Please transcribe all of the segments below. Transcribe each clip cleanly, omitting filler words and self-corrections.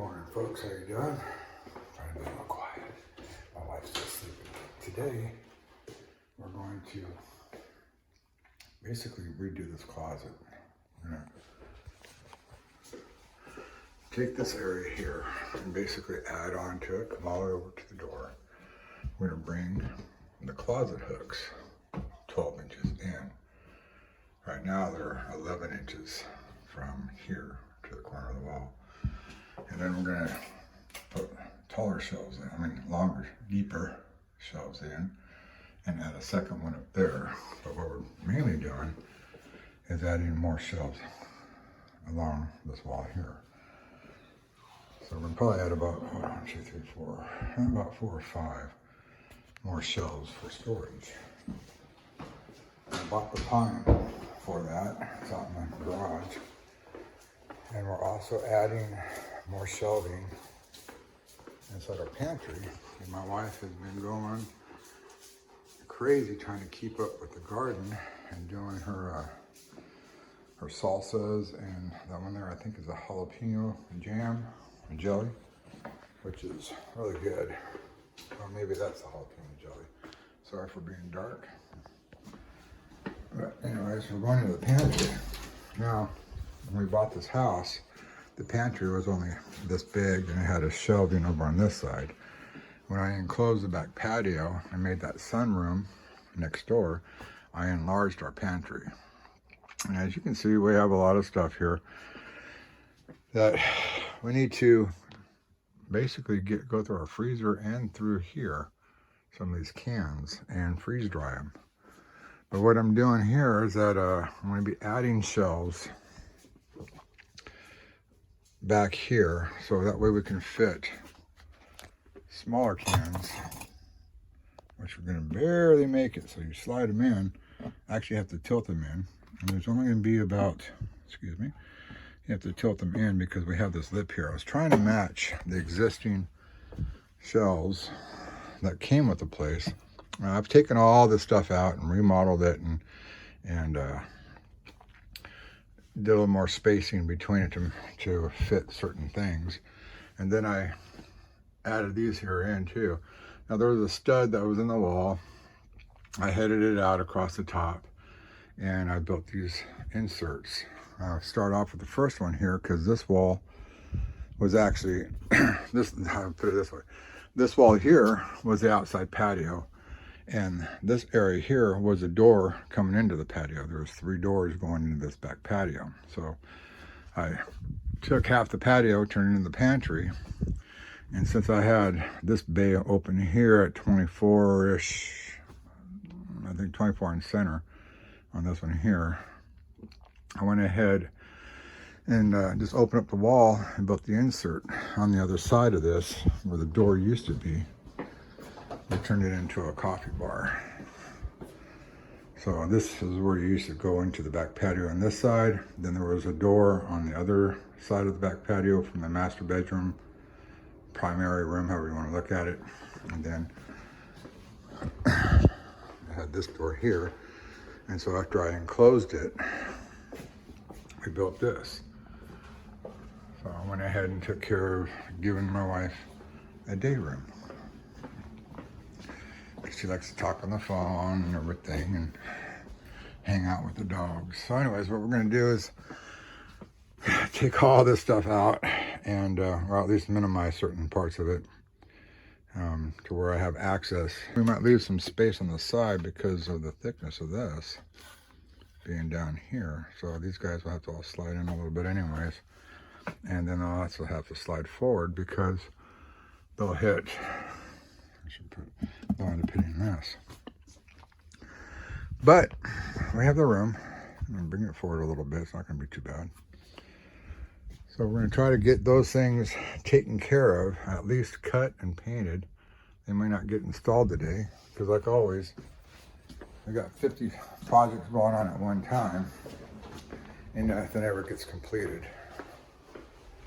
morning, folks. How you doing? Trying to be a little quiet. My wife's just sleeping. Today, we're going to basically redo this closet. We're gonna take this area here and basically add on to it, come all the way over to the door. We're gonna bring the closet hooks 12 inches in. Right now, they're 11 inches from here to the corner of the wall. And then we're gonna put taller shelves in, longer, deeper shelves in, and add a second one up there. But what we're mainly doing is adding more shelves along this wall here. So we're gonna probably add about, about 4 or 5 more shelves for storage. I bought the pine for that. It's out in my garage. And we're also adding more shelving inside our pantry. And my wife has been going crazy trying to keep up with the garden and doing her salsas, and that one there I think is a jalapeno jam and jelly, which is really good. Or maybe that's the jalapeno jelly. Sorry for being dark. But anyways, we're going into the pantry. Now, when we bought this house, the pantry was only this big and it had a shelving over on this side. When I enclosed the back patio and made that sunroom next door, I enlarged our pantry. And as you can see, we have a lot of stuff here that we need to basically go through our freezer and through here, some of these cans, and freeze dry them. But what I'm doing here is that I'm going to be adding shelves back here, so that way we can fit smaller cans, which we're going to barely make it. So you slide them in, actually have to tilt them in, and there's only going to be about, you have to tilt them in because we have this lip here. I was trying to match the existing shelves that came with the place. I've taken all this stuff out and remodeled it and did a little more spacing between it to fit certain things. And then I added these here in too. Now there was a stud that was in the wall. I headed it out across the top and I built these inserts. I'll start off with the first one here because this wall was actually, I'll put it this way. This wall here was the outside patio. And this area here was a door coming into the patio. There was 3 doors going into this back patio. So I took half the patio, turned it into the pantry. And since I had this bay open here at 24-ish, I think 24 in center on this one here, I went ahead and just opened up the wall and built the insert on the other side of this where the door used to be. We turned it into a coffee bar. So this is where you used to go into the back patio on this side. Then there was a door on the other side of the back patio from the master bedroom, primary room, however you want to look at it. And then I had this door here. And so after I enclosed it, we built this. So I went ahead and took care of giving my wife a day room. She likes to talk on the phone and everything and hang out with the dogs. So anyways, what we're going to do is take all this stuff out and or at least minimize certain parts of it to where I have access. We might leave some space on the side because of the thickness of this being down here. So these guys will have to all slide in a little bit anyways. And then I'll also have to slide forward because they'll hit. I should don't end up hitting this. But we have the room. I'm going to bring it forward a little bit. It's not going to be too bad. So we're going to try to get those things taken care of, at least cut and painted. They might not get installed today because, like always, we got 50 projects going on at one time and nothing ever gets completed.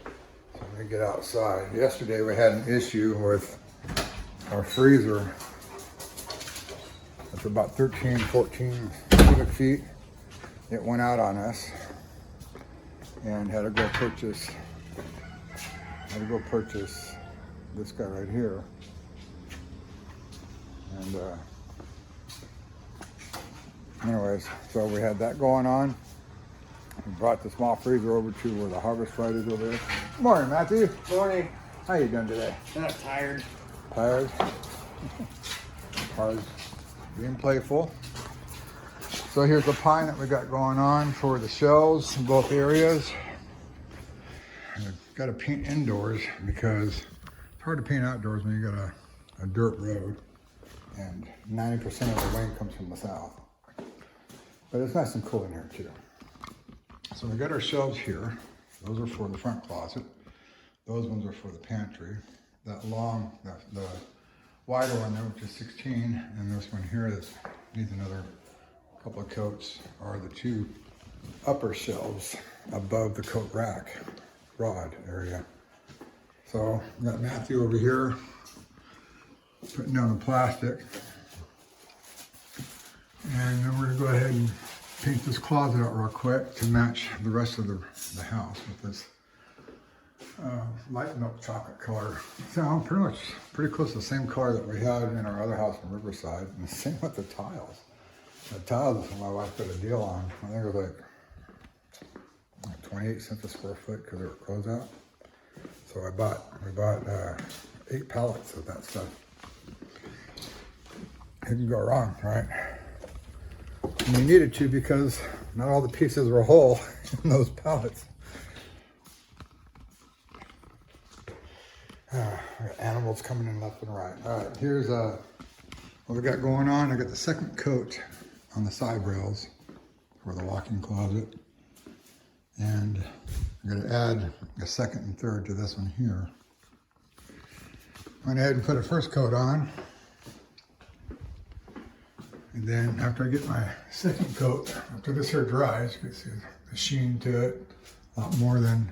So let me get outside. Yesterday we had an issue with our freezer. It's about 13, 14 cubic feet. It went out on us and had to go purchase had to go purchase this guy right here. And anyways, so we had that going on. We brought the small freezer over to where the Harvest Flight is over there. Good morning, Matthew. Morning. How you doing today? I'm tired. Tired? Tired. Being playful. So here's the pine that we got going on for the shelves in both areas. I've got to paint indoors because it's hard to paint outdoors when you got a dirt road and 90% of the wind comes from the south. But it's nice and cool in here too. So we got our shelves here. Those are for the front closet. Those ones are for the pantry. That long, the wider one there, which is 16, and this one here that needs another couple of coats, are the two upper shelves above the coat rack rod area. So we got Matthew over here putting down the plastic. And then we're gonna go ahead and paint this closet out real quick to match the rest of the house with this light milk chocolate color. So pretty close to the same color that we had in our other house in Riverside. And the same with the tiles. The tiles my wife got a deal on. I think it was like 28 cents a square foot because they were closeout. So we bought 8 pallets of that stuff. It can go wrong, right? And we needed to because not all the pieces were whole in those pallets. Animals coming in left and right. All right, here's what we got going on. I got the second coat on the side rails for the walk-in closet. And I'm gonna add a second and third to this one here. Went ahead and put a first coat on. And then after I get my second coat, after this here dries, you can see the sheen to it, a lot more than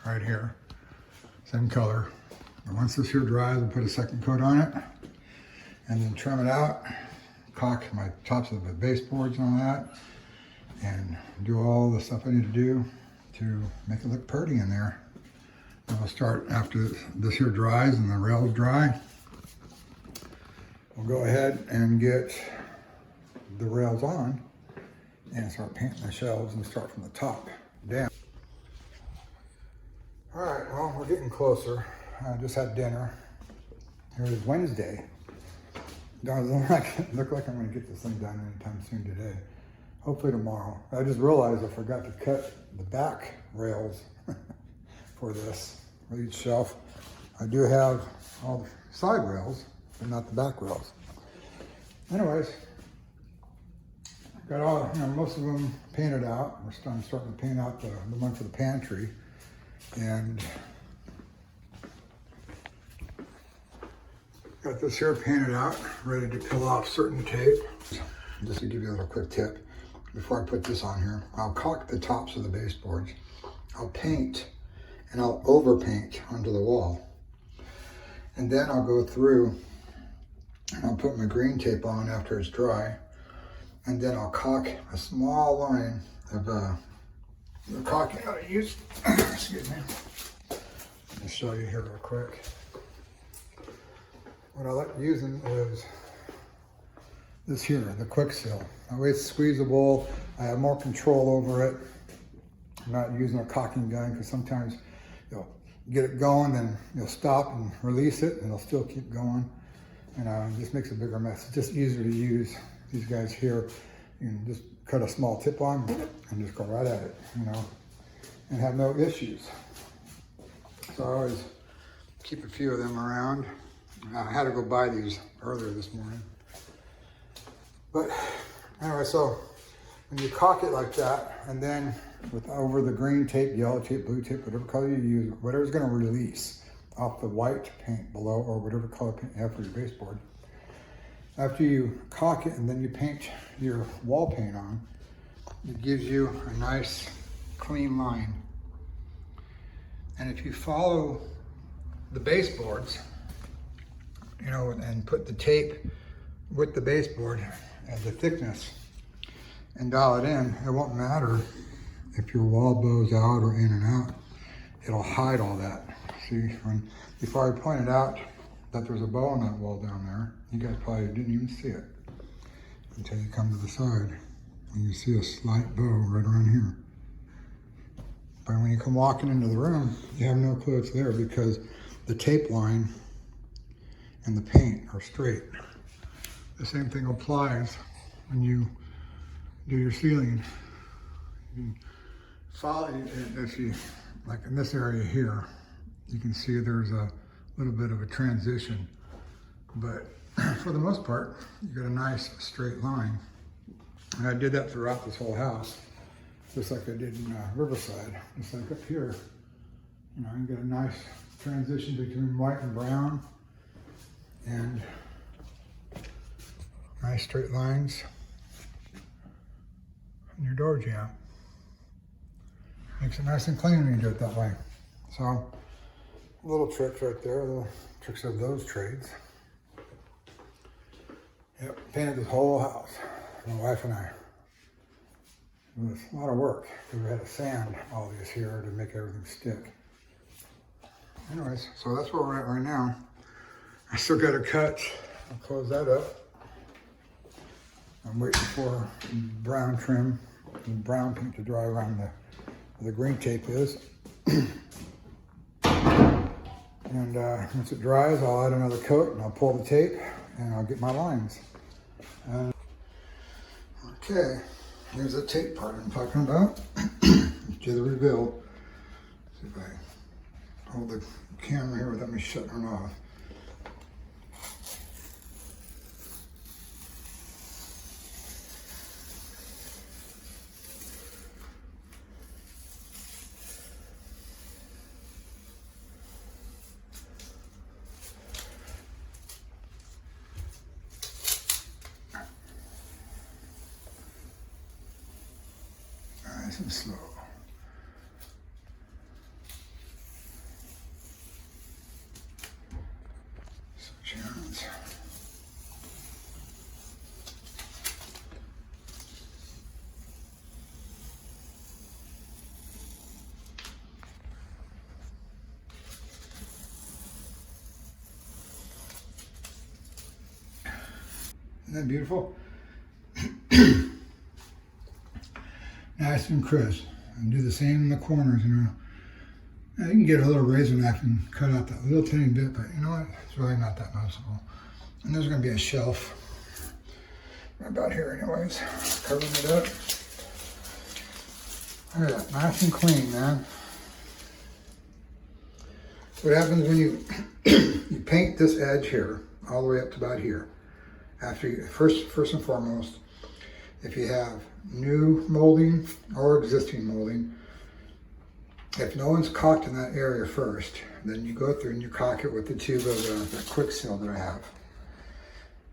right here. Same color. But once this here dries, I'll put a second coat on it and then trim it out, caulk my tops of the baseboards and all that, and do all the stuff I need to do to make it look pretty in there. And we'll start after this here dries and the rails dry. We'll go ahead and get the rails on and start painting the shelves and start from the top down. All right, well, we're getting closer. I just had dinner. Here is Wednesday. Doesn't look like I'm gonna get this thing done anytime soon today. Hopefully tomorrow. I just realized I forgot to cut the back rails for this, for each shelf. I do have all the side rails, but not the back rails. Anyways, got all, most of them painted out. I'm starting to paint out the one for the pantry. And got this here painted out, ready to peel off certain tape. Just to give you a little quick tip, before I put this on here, I'll caulk the tops of the baseboards. I'll paint and I'll overpaint onto the wall. And then I'll go through and I'll put my green tape on after it's dry. And then I'll caulk a small line of the caulking I use. Excuse me. Let me show you here real quick. What I like using is this here, the Quick Seal. That way it's squeezable. I have more control over it. I'm not using a caulking gun because sometimes you'll get it going, then you'll stop and release it, and it'll still keep going. And it just makes a bigger mess. It's just easier to use. These guys here, you can just cut a small tip on and just go right at it, and have no issues. So I always keep a few of them around. I had to go buy these earlier this morning. But anyway, so when you caulk it like that, and then with over the green tape, yellow tape, blue tape, whatever color you use, whatever's gonna release off the white paint below or whatever color paint you have for your baseboard. After you caulk it and then you paint your wall paint on, it gives you a nice clean line. And if you follow the baseboards, and put the tape with the baseboard at the thickness and dial it in, it won't matter if your wall bows out or in and out. It'll hide all that. See, before I pointed out that there's a bow on that wall down there, you guys probably didn't even see it until you come to the side and you see a slight bow right around here. But when you come walking into the room, you have no clue it's there because the tape line and the paint are straight. The same thing applies when you do your ceiling. You can follow, if you, like in this area here, you can see there's a little bit of a transition, but for the most part, you got a nice straight line. And I did that throughout this whole house, just like I did in Riverside. Just like up here, you know, you got a nice transition between white and brown, and nice straight lines in your door jamb. Makes it nice and clean when you do it that way. So, little tricks right there, little tricks of those trades. Yep, painted this whole house, my wife and I. It was a lot of work because we had to sand all these here to make everything stick. Anyways, so that's where we're at right now. I still got to cut. I'll close that up. I'm waiting for brown trim and brown paint to dry around where the green tape is. And once it dries, I'll add another coat and I'll pull the tape and I'll get my lines. Okay, here's the tape part I'm talking about. Do the rebuild. See if I hold the camera here without me shutting it off. Nice and slow. Switch hands. Isn't that beautiful? Nice and crisp. And do the same in the corners, you know. Now you can get a little razor knife and cut out that little tiny bit, but you know what? It's really not that noticeable. And there's gonna be a shelf right about here anyways, covering it up. Look at that, nice and clean, man. So what happens when you you paint this edge here, all the way up to about here. After you, first and foremost, if you have new molding or existing molding, if no one's caulked in that area first, then you go through and you caulk it with the tube of the quick seal that I have.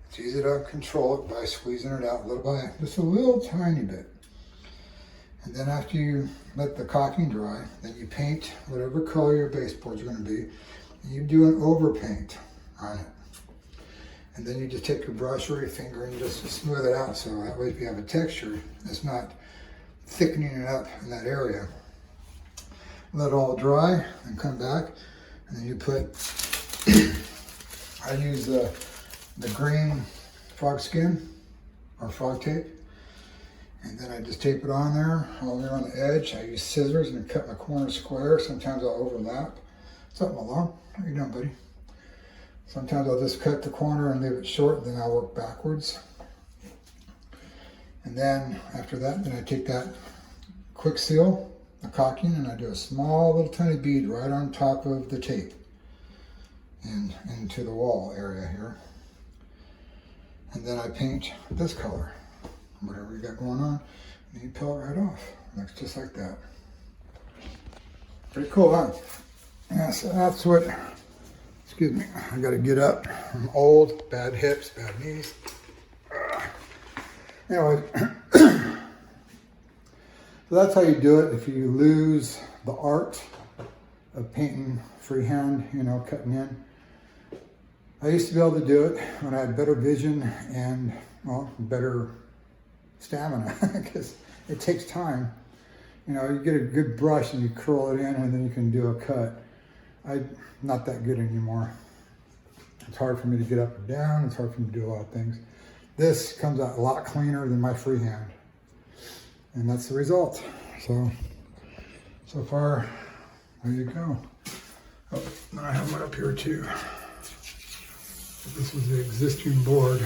It's easy to control it by squeezing it out little by just a little tiny bit. And then after you let the caulking dry, then you paint whatever color your baseboard's going to be, and you do an overpaint on it. And then you just take your brush or your finger and you just smooth it out, so that way if you have a texture, it's not thickening it up in that area. Let it all dry and come back, and then you put, I use the green frog skin or frog tape, and then I just tape it on there, all there on the edge. I use scissors and cut my corners square. Sometimes I'll overlap. Something along. How you doing, buddy? Sometimes I'll just cut the corner and leave it short, then I'll work backwards. And then after that, then I take that quick seal, the caulking, and I do a small little tiny bead right on top of the tape and into the wall area here. And then I paint this color, whatever you got going on, and you peel it right off. Looks just like that. Pretty cool, huh? Yeah, so that's what, excuse me, I gotta get up. I'm old, bad hips, bad knees. Anyway, so that's how you do it. If you lose the art of painting freehand, you know, cutting in. I used to be able to do it when I had better vision and, well, better stamina, because it takes time. You know, you get a good brush and you curl it in and then you can do a cut. I'm not that good anymore. It's hard for me to get up and down. It's hard for me to do a lot of things. This comes out a lot cleaner than my freehand. And that's the result. So far, there you go. Oh, I have one up here too. This was the existing board.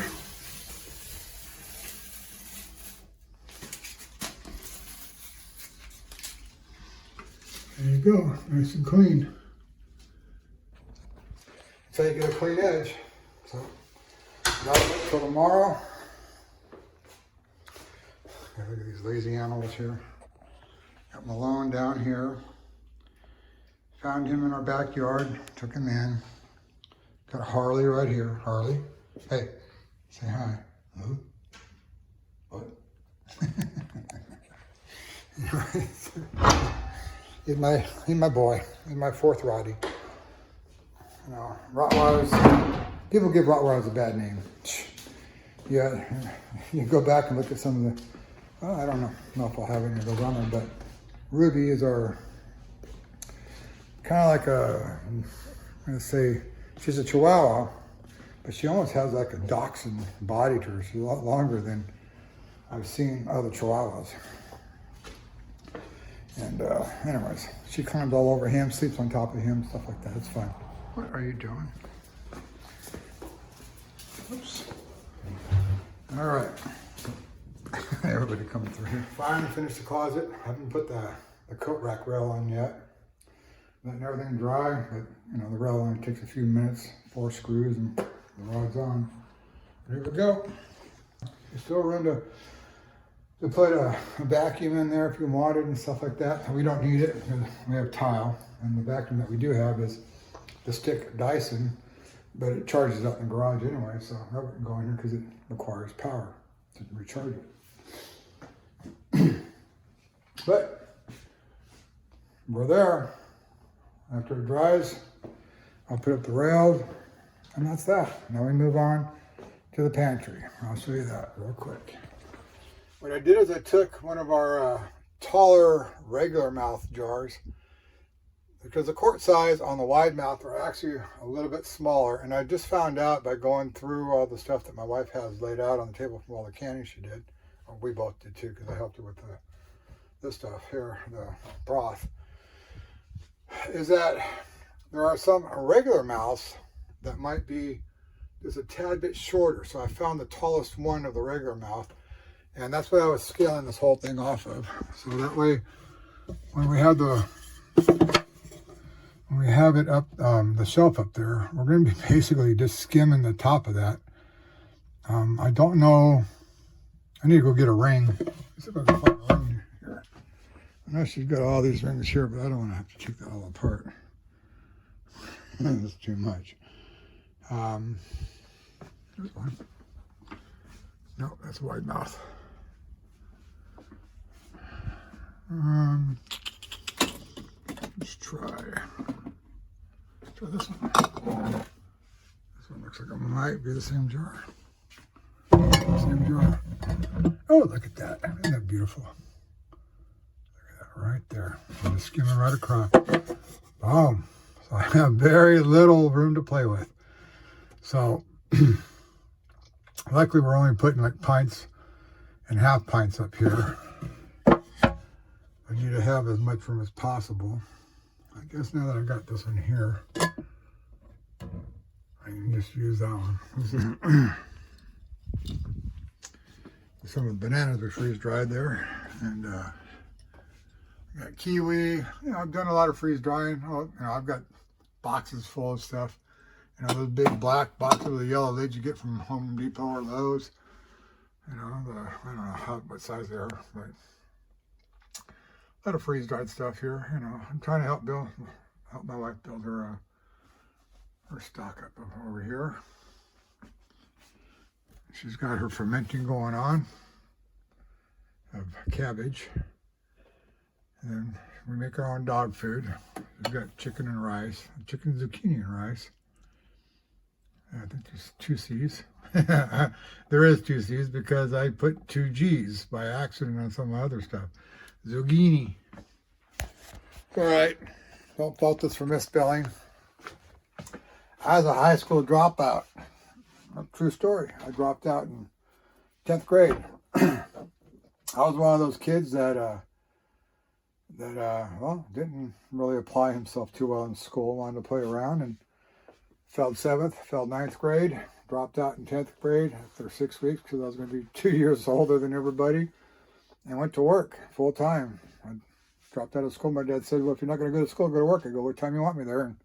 There you go, nice and clean. That's how you get a clean edge. So, gotta wait till tomorrow. Okay, look at these lazy animals here. Got Malone down here. Found him in our backyard, took him in. Got Harley right here. Harley, hey, say hi. Hello? What? He's my boy. He's my fourth Roddy. You know, Rottweilers, people give Rottweilers a bad name. Yeah, you go back and look at some of the, well, I don't know if I'll have any of those on them, but Ruby is our, kind of like a, I'm gonna say, she's a Chihuahua, but she almost has like a dachshund body to her. She's a lot longer than I've seen other Chihuahuas. And anyways, she climbs all over him, sleeps on top of him, stuff like that. It's fun. What are you doing? Oops. All right. Everybody coming through here. Finally finished the closet. Haven't put the coat rack rail on yet. Letting everything dry, but you know, the rail only takes a few minutes, 4 screws and the rod's on. Here we go. There's still room to put a vacuum in there if you wanted and stuff like that. We don't need it because we have tile, and the vacuum that we do have is the stick Dyson, but it charges up in the garage anyway, so I wouldn't go in here because it requires power to recharge it. But we're there. After it dries, I'll put up the rails, and that's that. Now we move on to the pantry. I'll show you that real quick. What I did is I took one of our taller regular mouth jars, because the quart size on the wide mouth are actually a little bit smaller, and I just found out by going through all the stuff that my wife has laid out on the table from all the canning she did. Well, we both did too, because I helped her with this stuff here, the broth, is that there are some regular mouths that might be just a tad bit shorter. So I found the tallest one of the regular mouth, and that's what I was scaling this whole thing off of. So that way, when we have it up, the shelf up there, we're going to be basically just skimming the top of that. I don't know. I need to go get a ring. Let's see if I can find a ring here. I know she's got all these rings here, but I don't want to have to take that all apart. That's too much. There's one. No, that's wide mouth. Let's try this one. This one looks like it might be the same jar. Same jar. Oh, look at that. Isn't that beautiful? Look at that right there. I'm just skimming right across. Boom. So I have very little room to play with. So luckily we're only putting like pints and half pints up here. I need to have as much room as possible. I guess now that I got this one here, I can just use that one. This is some of the bananas are freeze dried there, and got kiwi. You know, I've done a lot of freeze drying. Oh, you know, I've got boxes full of stuff. You know, those big black boxes with the yellow lids you get from Home Depot or Lowe's. You know, I don't know what size they are, but a lot of freeze dried stuff here. You know, I'm trying to help my wife build her stock up over here. She's got her fermenting going on of cabbage. And then we make our own dog food. We've got chicken and rice, chicken zucchini and rice. I think there's 2 C's. There is 2 C's because I put 2 G's by accident on some of my other stuff. Zucchini. All right. Don't fault us for misspelling. I was a high school dropout. A true story. I dropped out in 10th grade. I was one of those kids that didn't really apply himself too well in school, wanted to play around, and failed 7th, failed 9th grade, dropped out in 10th grade after 6 weeks because I was going to be 2 years older than everybody, and went to work full time. I dropped out of school. My dad said, well, if you're not going to go to school, go to work. I go, what time you want me there? And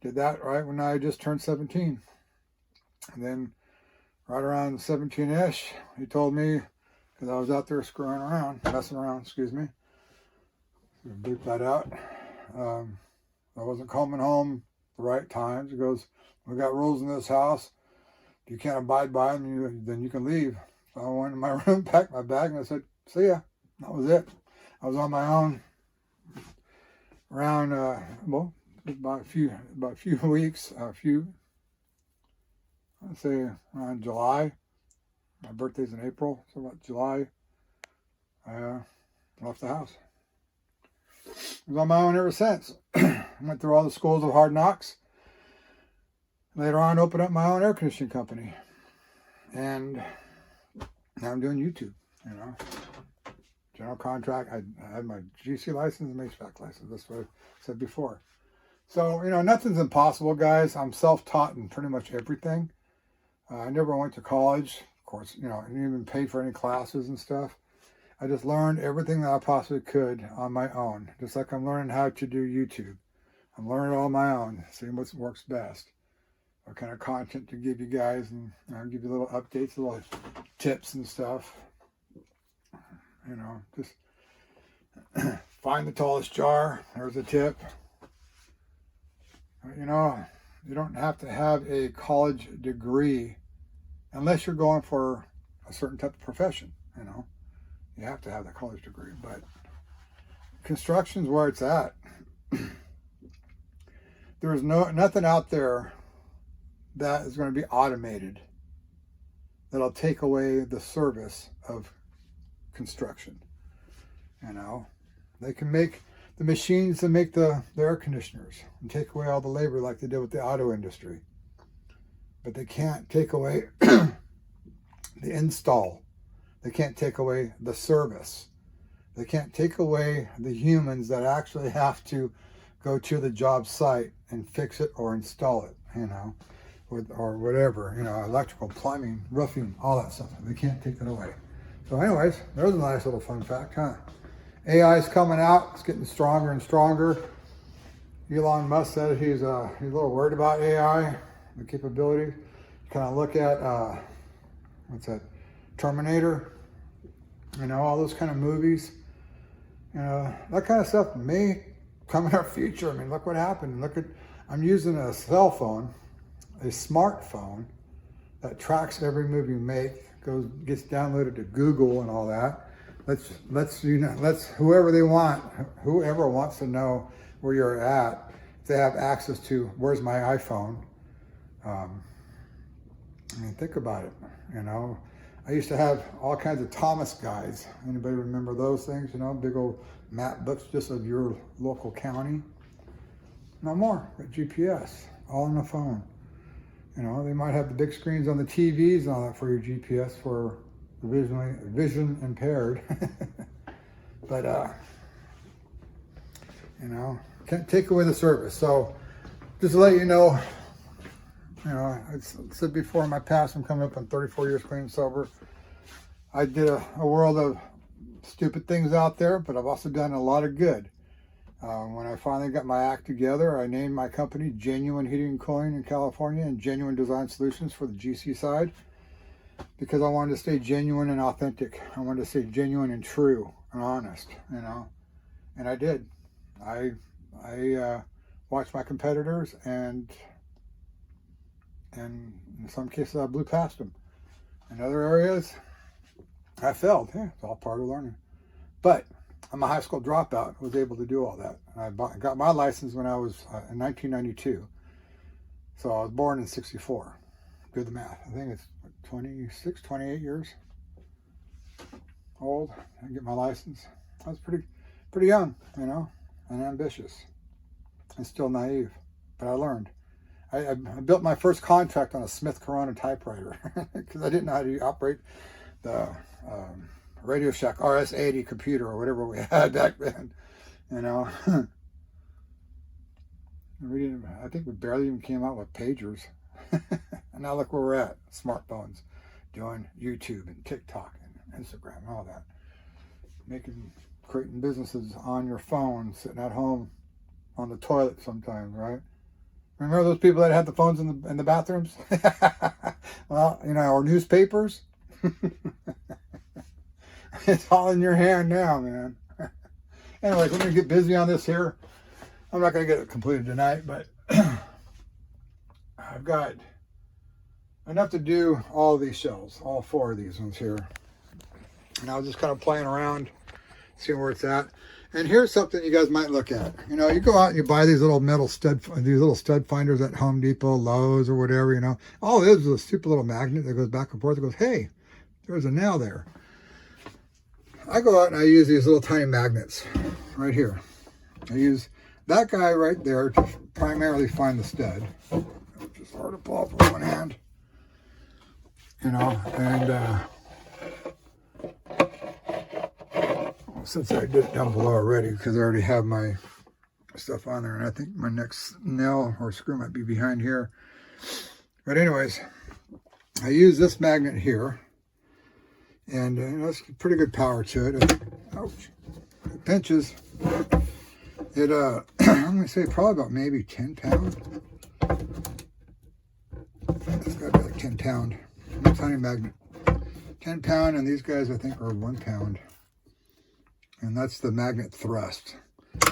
did that right when I just turned 17. And then right around 17-ish, he told me, because I was out there messing around, excuse me. Bleep that out. I wasn't coming home the right times. He goes, we got rules in this house. If you can't abide by them, then you can leave. So I went in my room, packed my bag, and I said, see ya. That was it. I was on my own around, about a few weeks, I'd say around July. My birthday's in April, so about July, I left the house. I was on my own ever since. Went through all the schools of hard knocks. Later on, opened up my own air conditioning company. And now I'm doing YouTube, General contract. I had my GC license and HVAC license. That's what I said before. So, nothing's impossible, guys. I'm self-taught in pretty much everything. I never went to college. Of course, I didn't even pay for any classes and stuff. I just learned everything that I possibly could on my own. Just like I'm learning how to do YouTube. I'm learning it all on my own, seeing what works best. What kind of content to give you guys, and I'll give you little updates, little tips and stuff. Just find the tallest jar. There's a tip. You don't have to have a college degree unless you're going for a certain type of profession, You have to have that college degree, but construction's where it's at. There's nothing out there that is going to be automated that'll take away the service of construction. They can make the machines that make the air conditioners and take away all the labor like they did with the auto industry. But they can't take away the install. They can't take away the service. They can't take away the humans that actually have to go to the job site and fix it or install it, or whatever, electrical, plumbing, roofing, all that stuff. They can't take that away. So anyways, there's a nice little fun fact, huh? AI is coming out. It's getting stronger and stronger. Elon Musk said he's a little worried about AI, the capability. Kind of look at, what's that, Terminator, all those kind of movies. That kind of stuff may come in our future. Look what happened. I'm using a cell phone, a smartphone that tracks every move you make, gets downloaded to Google and all that. Let's whoever wants to know where you're at, if they have access to where's my iPhone. Think about it. I used to have all kinds of Thomas guides. Anybody remember those things? Big old map books just of your local county. No more. Got GPS, all on the phone. They might have the big screens on the TVs and all that for your GPS for the vision impaired. But can't take away the service. So just to let you know, I said before, in my past, I'm coming up on 34 years clean and sober. I did a world of stupid things out there, but I've also done a lot of good. When I finally got my act together, I named my company Genuine Heating and Cooling in California and Genuine Design Solutions for the GC side, because I wanted to stay genuine and authentic. I wanted to stay genuine and true and honest, and I did. I watched my competitors, and in some cases I blew past them. In other areas, I failed. Yeah, it's all part of learning. But I'm a high school dropout. I was able to do all that. I got my license when I was in 1992. So I was born in 64. Do the math. I think it's 26, 28 years old. I get my license. I was pretty young, and ambitious, and still naive. But I learned. I built my first contract on a Smith Corona typewriter because I didn't know how to operate the Radio Shack RS-80 computer or whatever we had back then. You know, I think we barely even came out with pagers. And now look where we're at, smartphones, doing YouTube and TikTok and Instagram and all that. Creating businesses on your phone, sitting at home on the toilet sometimes, right? Remember those people that had the phones in the bathrooms? Well, you know, or newspapers. It's all in your hand now, man. Anyways, we're going to get busy on this here. I'm not going to get it completed tonight, but I've got enough to do all of these shells, all 4 of these ones here. And I was just kind of playing around, seeing where it's at. And here's something you guys might look at. You know, you go out and you buy these little stud finders at Home Depot, Lowe's, or whatever, you know. All it is a stupid little magnet that goes back and forth. It goes, hey, there's a nail there. I go out and I use these little tiny magnets right here. I use that guy right there to primarily find the stud. Which is hard to pull off with one hand. You know, and since I did it down below already, because I already have my stuff on there, and I think my next nail or screw might be behind here. But anyways, I use this magnet here, and you know, it's pretty good power to it. Ouch! It pinches. It I'm gonna say probably about maybe 10 pounds. It's got to be like 10 pound. Tiny magnet. 10 pound, and these guys I think are 1 pound. And that's the magnet thrust.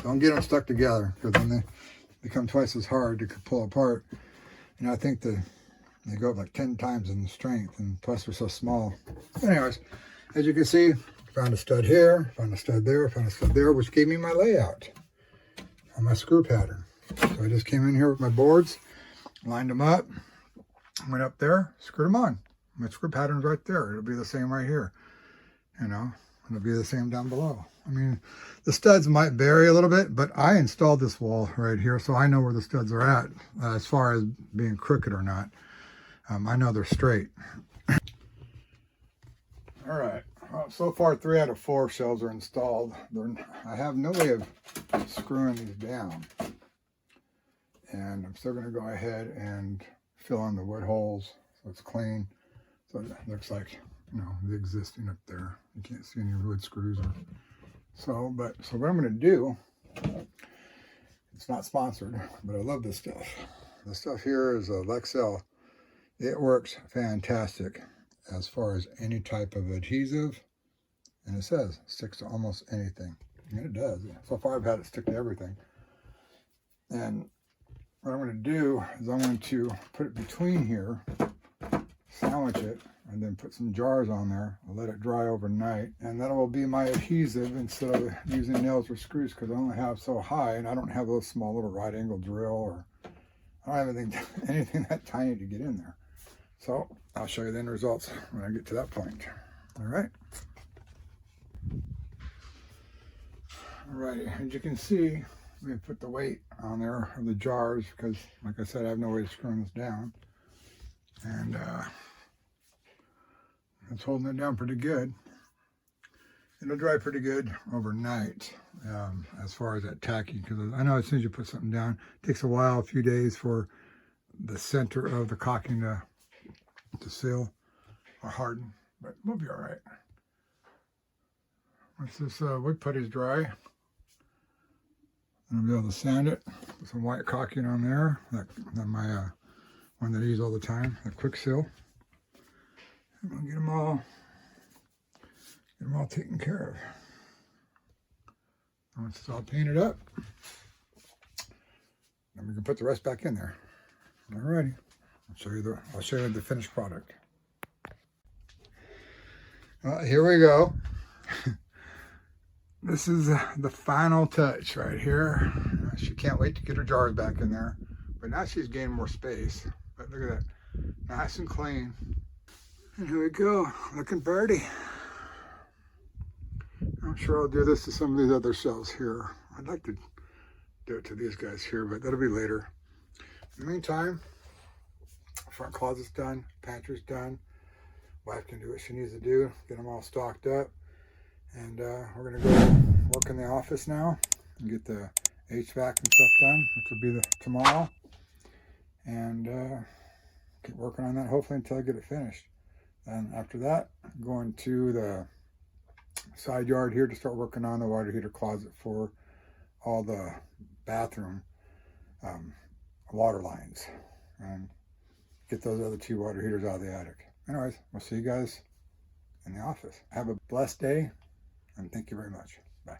Don't get them stuck together, because then they become twice as hard to pull apart. And I think they go up like 10 times in strength, and plus they're so small. Anyways, as you can see, found a stud here, found a stud there, found a stud there, which gave me my layout on my screw pattern. So I just came in here with my boards, lined them up, went up there, screwed them on. My screw pattern's right there. It'll be the same right here, you know. It'll be the same down below. I mean, the studs might vary a little bit, but I installed this wall right here, so I know where the studs are at as far as being crooked or not. I know they're straight. All right. Well, so far, 3 out of 4 shells are installed. I have no way of screwing these down. And I'm still going to go ahead and fill in the wood holes so it's clean. So it looks like, you know, the existing up there. You can't see any wood screws or so. So what I'm going to do, it's not sponsored, but I love this stuff. The stuff here is a Lexel. It works fantastic as far as any type of adhesive, and it says sticks to almost anything, and it does. So far I've had it stick to everything. And what I'm going to do is I'm going to put it between here, sandwich it, and then put some jars on there. I'll let it dry overnight, and that will be my adhesive instead of using nails or screws, because I only have so high, and I don't have those small little right angle drill, or I don't have anything that tiny to get in there. So I'll show you the end results when I get to that point. All right. All right, as you can see, we put the weight on there of the jars because, like I said, I have no way of screwing this down. And it's holding it down pretty good. It'll dry pretty good overnight as far as that tacky, because I know as soon as you put something down, it takes a while, a few days for the center of the caulking to seal or harden, but we'll be all right. Once this wood putty's dry, I'll be able to sand it, put some white caulking on there, that my one that I use all the time, a quick seal. And we'll get them all taken care of. Once it's all painted up, then we can put the rest back in there. Alrighty, I'll show you the finished product. Here we go. This is the final touch right here. She can't wait to get her jars back in there. But now she's gained more space. But look at that. Nice and clean. And here we go. Looking pretty. I'm sure I'll do this to some of these other shells here. I'd like to do it to these guys here, but that'll be later. In the meantime, front closet's done, pantry's done. Wife can do what she needs to do, get them all stocked up. And we're gonna go work in the office now and get the HVAC and stuff done, which will be tomorrow. And keep working on that hopefully until I get it finished. And after that, I'm going to the side yard here to start working on the water heater closet for all the bathroom water lines and get those other 2 water heaters out of the attic. Anyways, we'll see you guys in the office. Have a blessed day and thank you very much. Bye.